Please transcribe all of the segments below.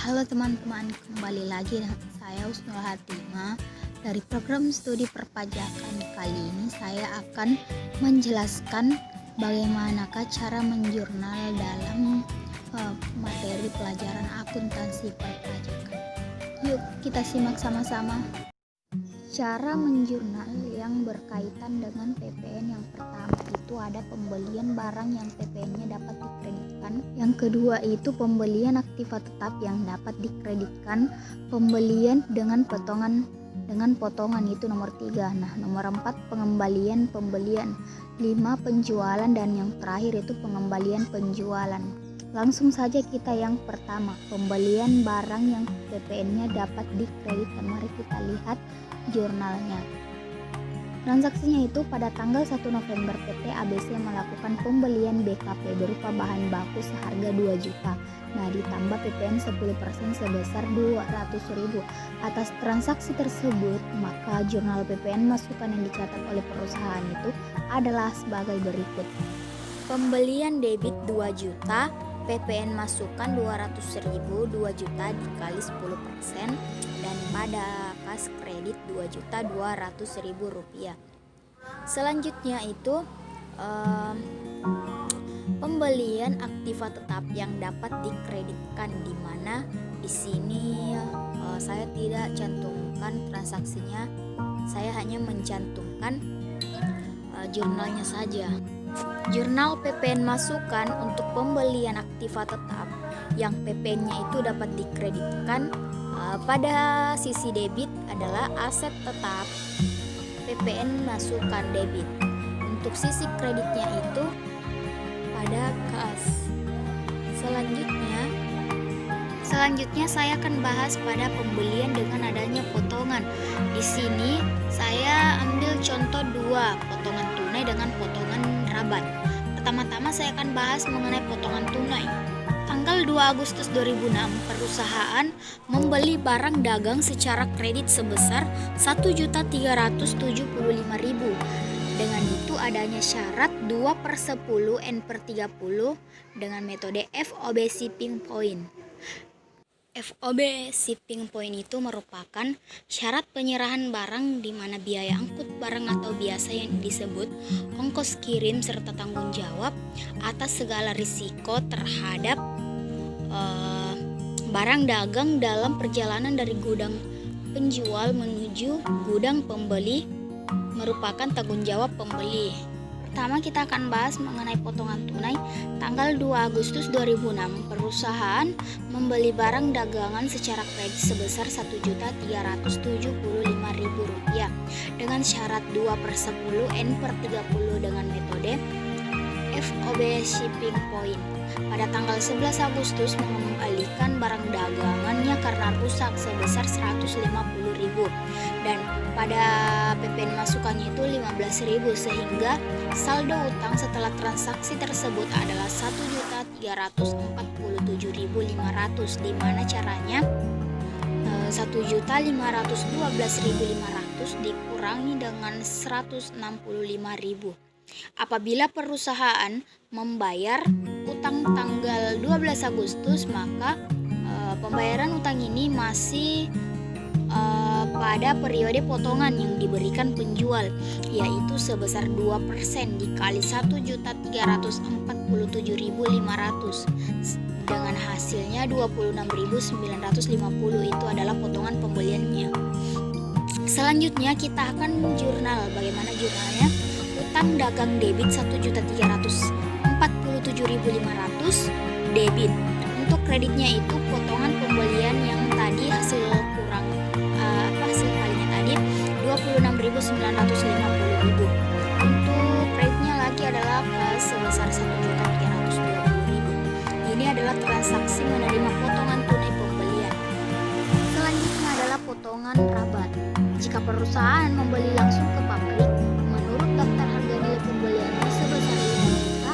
Halo teman-teman, kembali lagi dengan saya Husnul Hatimah dari program studi perpajakan. Kali ini saya akan menjelaskan bagaimanakah cara menjurnal dalam materi pelajaran akuntansi perpajakan. Yuk kita simak sama-sama. Cara menjurnal yang berkaitan dengan PPN yang pertama itu ada pembelian barang yang PPN-nya dapat dikreditkan. Yang kedua itu pembelian aktiva tetap yang dapat dikreditkan. Pembelian dengan potongan itu nomor 3. Nah, nomor 4 pengembalian pembelian. 5 penjualan dan yang terakhir itu pengembalian penjualan. Langsung saja kita yang pertama, pembelian barang yang PPN-nya dapat dikreditkan. Mari kita lihat jurnalnya. Transaksinya itu pada tanggal 1 November PT ABC melakukan pembelian BKP berupa bahan baku seharga 2 juta. Nah, ditambah PPN 10% sebesar 200.000. Atas transaksi tersebut, maka jurnal PPN masukan yang dicatat oleh perusahaan itu adalah sebagai berikut. Pembelian debit 2 juta, PPN masukan 200.000, 2 juta dikali 10%, dan pada kas kredit 2.200.000 rupiah. Selanjutnya itu pembelian aktiva tetap yang dapat dikreditkan, di mana di sini saya tidak cantumkan transaksinya, saya hanya mencantumkan jurnalnya saja. Jurnal PPN masukan untuk pembelian aktiva tetap yang PPN-nya itu dapat dikreditkan pada sisi debit adalah aset tetap PPN masukan debit. Untuk sisi kreditnya itu pada kas. Selanjutnya saya akan bahas pada pembelian dengan adanya potongan. Di sini saya ambil contoh 2, potongan tunai dengan potongan rabat. Pertama-tama saya akan bahas mengenai potongan tunai. Tanggal 2 Agustus 2006, perusahaan membeli barang dagang secara kredit sebesar 1.375.000. Dengan itu adanya syarat 2/10 N/30 dengan metode FOB Shipping Point. FOB Shipping Point itu merupakan syarat penyerahan barang di mana biaya angkut barang atau biasa yang disebut ongkos kirim serta tanggung jawab atas segala risiko terhadap barang dagang dalam perjalanan dari gudang penjual menuju gudang pembeli merupakan tanggung jawab pembeli. Pertama kita akan bahas mengenai potongan tunai. Tanggal 2 Agustus 2006, perusahaan membeli barang dagangan secara kredit sebesar Rp1.375.000 dengan syarat 2/10 N/30 dengan metode FOB Shipping Point. Pada tanggal 11 Agustus mengembalikan barang dagangannya karena rusak sebesar 150.000 dan pada PPN masukannya itu 15.000 sehingga saldo utang setelah transaksi tersebut adalah 1.347.500, di mana caranya 1.512.500 dikurangi dengan 165.000. Apabila perusahaan membayar utang tanggal 12 Agustus, maka pembayaran utang ini masih pada periode potongan yang diberikan penjual, yaitu sebesar 2% dikali 1.347.500 dengan hasilnya 26.950. Itu adalah potongan pembeliannya. Selanjutnya kita akan jurnal. Bagaimana jurnalnya? Utang dagang debit 1.347.500 debit. Untuk kreditnya itu potongan pembelian yang tadi hasil kalinya tadi 26.950.000. Untuk kreditnya lagi adalah sebesar 1.320.000. Ini adalah transaksi menerima potongan tunai pembelian. Selanjutnya adalah potongan rabat. Jika perusahaan membeli langsung ke pabrik, menurut daftar harga nilai pembeliannya sebesar 5 juta,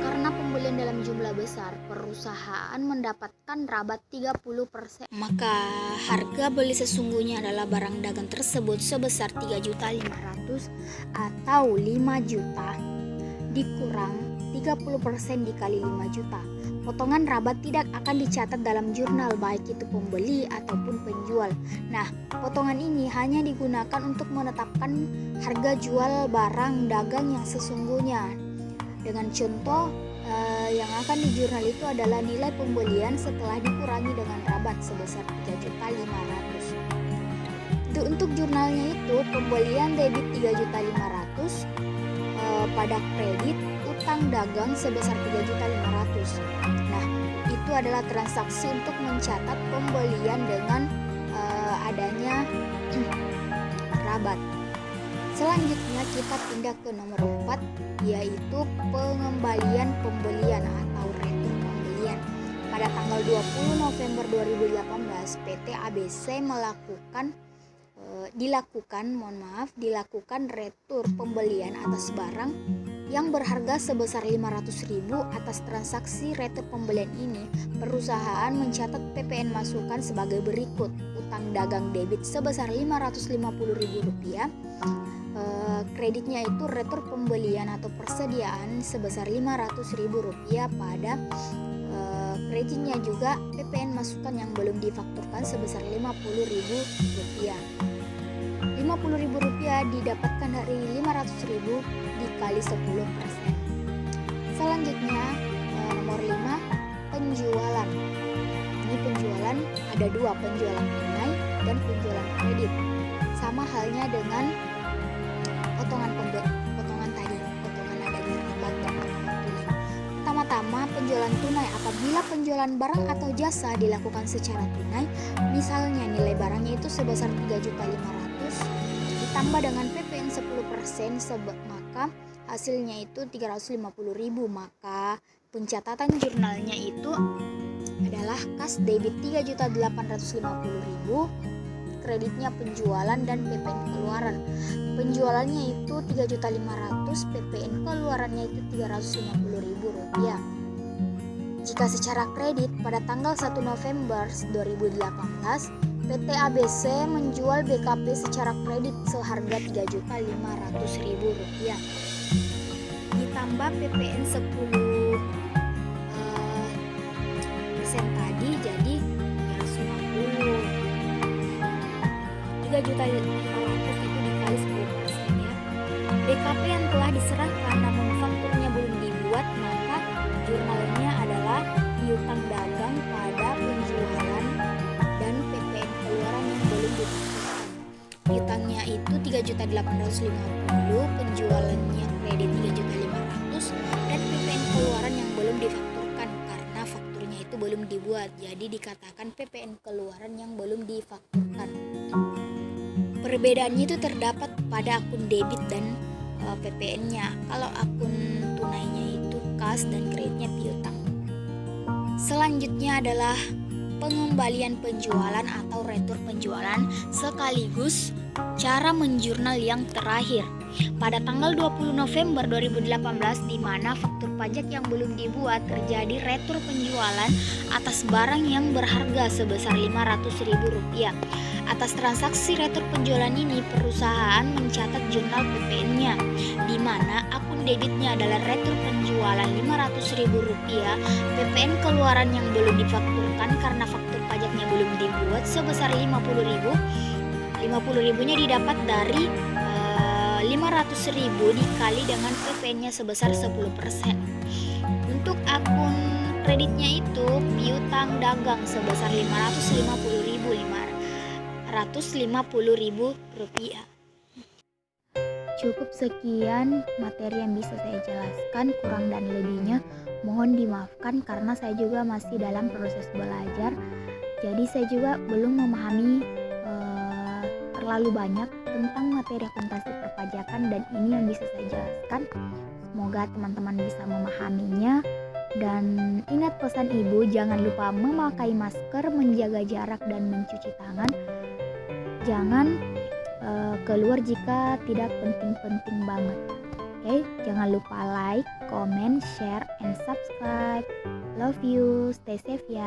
karena pembelian dalam jumlah besar, perusahaan mendapatkan rabat 30%. Maka harga beli sesungguhnya adalah barang dagang tersebut sebesar 3.500.000 atau 5 juta dikurang 30% dikali 5 juta. Potongan rabat tidak akan dicatat dalam jurnal baik itu pembeli ataupun penjual. Nah, potongan ini hanya digunakan untuk menetapkan harga jual barang dagang yang sesungguhnya. Dengan contoh yang akan di jurnal itu adalah nilai pembelian setelah dikurangi dengan rabat sebesar 3.500.000. Untuk jurnalnya itu pembelian debit 3.500.000 pada kredit utang dagang sebesar 3.500.000. Nah, itu adalah transaksi untuk mencatat pembelian dengan adanya rabat. Selanjutnya kita pindah ke nomor 4, yaitu pengembalian pembelian atau retur pembelian. Pada tanggal 20 November 2018, PT ABC dilakukan retur pembelian atas barang yang berharga sebesar 500.000. Atas transaksi retur pembelian ini, perusahaan mencatat PPN masukan sebagai berikut: utang dagang debit sebesar Rp550.000, kreditnya itu retur pembelian atau persediaan sebesar Rp500.000 pada kreditnya juga PPN masukan yang belum difakturkan sebesar Rp50.000. Rp50.000 didapatkan dari Rp500.000 dikali 10%. Selanjutnya nomor 5, penjualan. Ini penjualan ada dua, penjualan tunai dan penjualan kredit. Sama halnya dengan potongan tadi, potongan adanya rabat dan potongan tunai. Pertama-tama, penjualan tunai apabila penjualan barang atau jasa dilakukan secara tunai, misalnya nilai barangnya itu sebesar 3.500.000 ditambah dengan PPN 10%, maka hasilnya itu 350.000. Maka pencatatan jurnalnya itu adalah kas debit 3.850.000, kreditnya penjualan dan PPN keluaran. Penjualannya itu 3.500.000, PPN keluarannya itu Rp350.000. Jika secara kredit pada tanggal 1 November 2018, PT ABC menjual BKP secara kredit seharga Rp3.500.000. Ditambah PPN 10% tadi jadi 350. 3.500.000 itu dikali 10% ya. BKP yang telah diserahkan namun fakturnya belum dibuat, maka jurnalnya adalah piutang dagang pada penjualan dan PPN keluaran yang belum difakturkan. Piutangnya itu 3.850.000, penjualannya kredit 3.500.000 dan PPN keluaran yang belum difakturkan karena fakturnya itu belum dibuat. Jadi dikatakan PPN keluaran yang belum difakturkan. Perbedaannya itu terdapat pada akun debit dan PPN-nya. Kalau akun tunainya itu kas dan kreditnya piutang. Selanjutnya adalah pengembalian penjualan atau retur penjualan sekaligus cara menjurnal yang terakhir. Pada tanggal 20 November 2018 di mana faktur pajak yang belum dibuat, terjadi retur penjualan atas barang yang berharga sebesar Rp500.000. Atas transaksi retur penjualan ini, perusahaan mencatat jurnal PPN-nya, di mana akun debitnya adalah retur penjualan Rp500.000, PPN keluaran yang belum difakturkan karena faktur pajaknya belum dibuat sebesar Rp50.000. Rp50.000-nya didapat dari Rp500.000 dikali dengan PPN-nya sebesar 10%. Untuk akun kreditnya itu piutang dagang sebesar Rp550.000. Cukup sekian materi yang bisa saya jelaskan, kurang dan lebihnya mohon dimaafkan karena saya juga masih dalam proses belajar. Jadi saya juga belum memahami terlalu banyak tentang materi akuntansi perpajakan dan ini yang bisa saya jelaskan. Semoga teman-teman bisa memahaminya. Dan ingat pesan ibu, jangan lupa memakai masker, menjaga jarak dan mencuci tangan. Jangan keluar jika tidak penting-penting banget. Oke, jangan lupa like, comment, share, and subscribe. Love you, stay safe ya.